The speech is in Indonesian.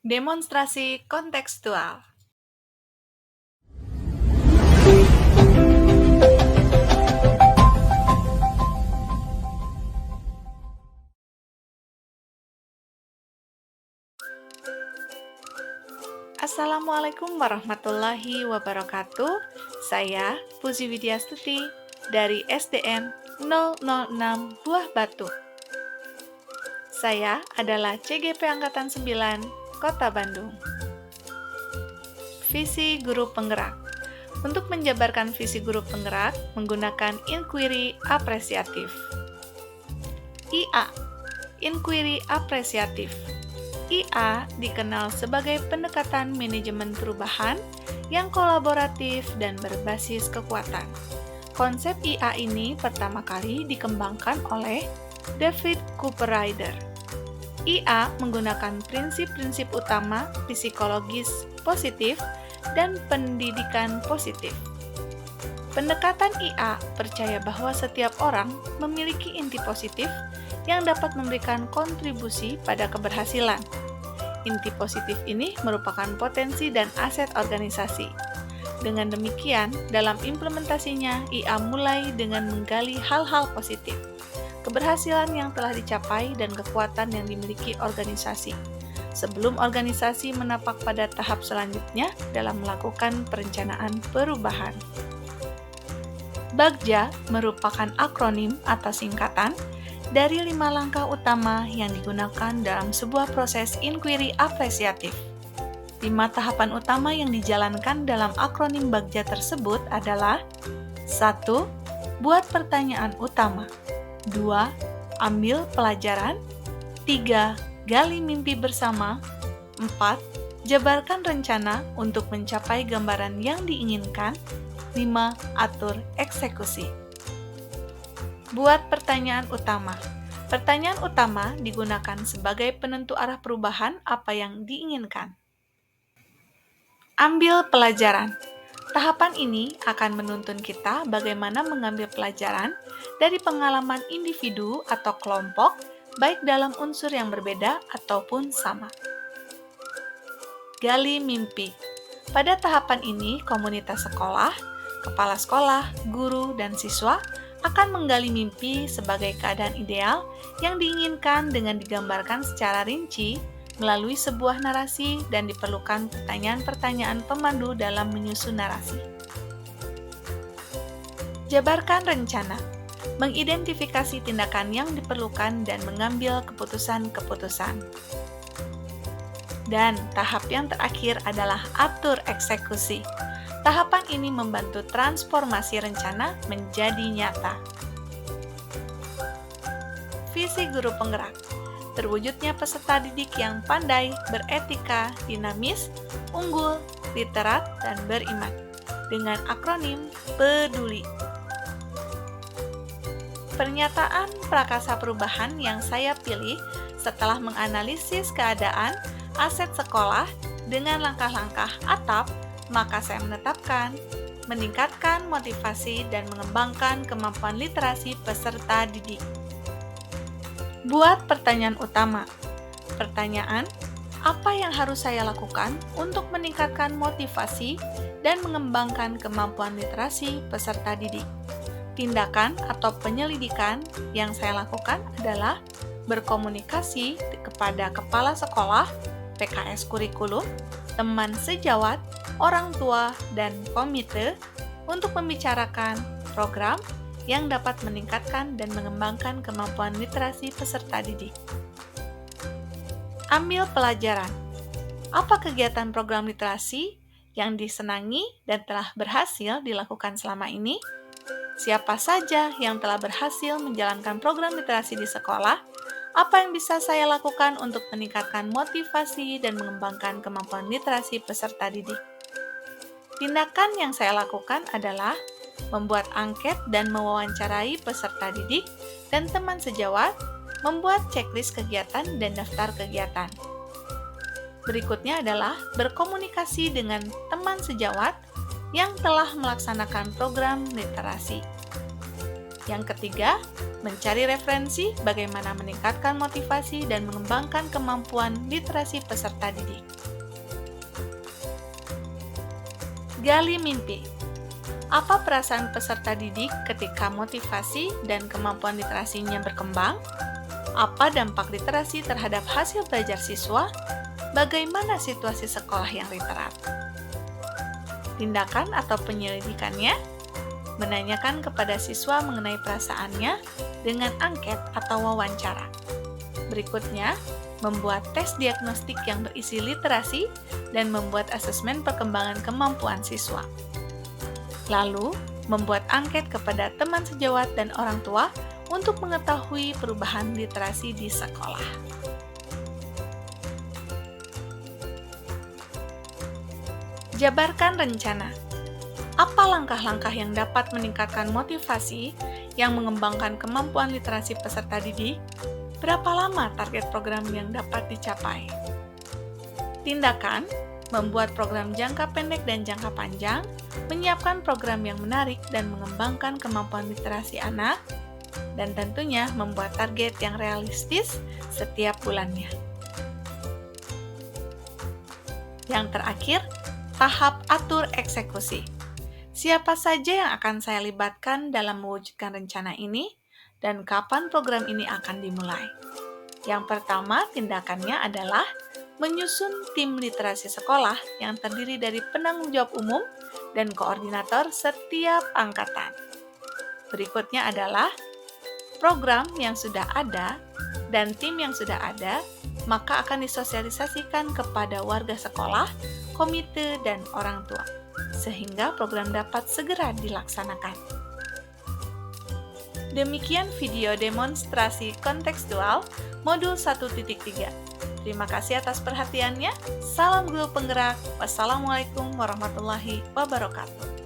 Demonstrasi kontekstual. Assalamualaikum warahmatullahi wabarakatuh. Saya Puji Widyastuti dari SDN 006 Buah Batu. Saya adalah CGP Angkatan 9, Kota Bandung. Visi Guru Penggerak. Untuk menjabarkan visi guru penggerak menggunakan inquiry apresiatif. IA, inquiry apresiatif. IA dikenal sebagai pendekatan manajemen perubahan yang kolaboratif dan berbasis kekuatan. Konsep IA ini pertama kali dikembangkan oleh David Cooper Ryder. IA menggunakan prinsip-prinsip utama psikologis positif dan pendidikan positif. Pendekatan IA percaya bahwa setiap orang memiliki inti positif yang dapat memberikan kontribusi pada keberhasilan. Inti positif ini merupakan potensi dan aset organisasi. Dengan demikian, dalam implementasinya, IA mulai dengan menggali hal-hal positif, keberhasilan yang telah dicapai dan kekuatan yang dimiliki organisasi, sebelum organisasi menapak pada tahap selanjutnya dalam melakukan perencanaan perubahan. BAGJA merupakan akronim atau singkatan dari 5 langkah utama yang digunakan dalam sebuah proses inquiry apresiatif. 5 tahapan utama yang dijalankan dalam akronim BAGJA tersebut adalah 1. Buat pertanyaan utama. 2. Ambil pelajaran. 3. Gali mimpi bersama. 4. Jabarkan rencana untuk mencapai gambaran yang diinginkan. 5. Atur eksekusi. Buat pertanyaan utama. Pertanyaan utama digunakan sebagai penentu arah perubahan apa yang diinginkan. Ambil pelajaran. Tahapan ini akan menuntun kita bagaimana mengambil pelajaran dari pengalaman individu atau kelompok, baik dalam unsur yang berbeda ataupun sama. Gali mimpi. Pada tahapan ini, komunitas sekolah, kepala sekolah, guru, dan siswa akan menggali mimpi sebagai keadaan ideal yang diinginkan dengan digambarkan secara rinci melalui sebuah narasi dan diperlukan pertanyaan-pertanyaan pemandu dalam menyusun narasi. Jabarkan rencana. Mengidentifikasi tindakan yang diperlukan dan mengambil keputusan-keputusan. Dan tahap yang terakhir adalah atur eksekusi. Tahapan ini membantu transformasi rencana menjadi nyata. Visi guru penggerak. Terwujudnya peserta didik yang pandai, beretika, dinamis, unggul, literat, dan beriman. Dengan akronim PEDULI. Pernyataan prakasa perubahan yang saya pilih setelah menganalisis keadaan aset sekolah dengan langkah-langkah atap, maka saya menetapkan, meningkatkan motivasi dan mengembangkan kemampuan literasi peserta didik. Buat pertanyaan utama. Pertanyaan, apa yang harus saya lakukan untuk meningkatkan motivasi dan mengembangkan kemampuan literasi peserta didik? Tindakan atau penyelidikan yang saya lakukan adalah berkomunikasi kepada kepala sekolah, PKS kurikulum, teman sejawat, orang tua, dan komite untuk membicarakan program yang dapat meningkatkan dan mengembangkan kemampuan literasi peserta didik. Ambil pelajaran. Apa kegiatan program literasi yang disenangi dan telah berhasil dilakukan selama ini? Siapa saja yang telah berhasil menjalankan program literasi di sekolah? Apa yang bisa saya lakukan untuk meningkatkan motivasi dan mengembangkan kemampuan literasi peserta didik? Tindakan yang saya lakukan adalah membuat angket dan mewawancarai peserta didik dan teman sejawat, membuat checklist kegiatan dan daftar kegiatan. Berikutnya adalah berkomunikasi dengan teman sejawat yang telah melaksanakan program literasi. Yang ketiga, mencari referensi bagaimana meningkatkan motivasi dan mengembangkan kemampuan literasi peserta didik. Gali mimpi. Apa perasaan peserta didik ketika motivasi dan kemampuan literasinya berkembang? Apa dampak literasi terhadap hasil belajar siswa? Bagaimana situasi sekolah yang literat? Tindakan atau penyelidikannya? Menanyakan kepada siswa mengenai perasaannya dengan angket atau wawancara. Berikutnya, membuat tes diagnostik yang berisi literasi dan membuat asesmen perkembangan kemampuan siswa. Lalu, membuat angket kepada teman sejawat dan orang tua untuk mengetahui perubahan literasi di sekolah. Jabarkan rencana. Apa langkah-langkah yang dapat meningkatkan motivasi yang mengembangkan kemampuan literasi peserta didik? Berapa lama target program yang dapat dicapai? Tindakan, membuat program jangka pendek dan jangka panjang, menyiapkan program yang menarik dan mengembangkan kemampuan literasi anak, dan tentunya membuat target yang realistis setiap bulannya. Yang terakhir, tahap atur eksekusi. Siapa saja yang akan saya libatkan dalam mewujudkan rencana ini, dan kapan program ini akan dimulai? Yang pertama, tindakannya adalah menyusun tim literasi sekolah yang terdiri dari penanggung jawab umum dan koordinator setiap angkatan. Berikutnya adalah program yang sudah ada dan tim yang sudah ada, maka akan disosialisasikan kepada warga sekolah, komite, dan orang tua, sehingga program dapat segera dilaksanakan. Demikian video demonstrasi kontekstual modul 1.3. Terima kasih atas perhatiannya. Salam guru penggerak. Wassalamualaikum warahmatullahi wabarakatuh.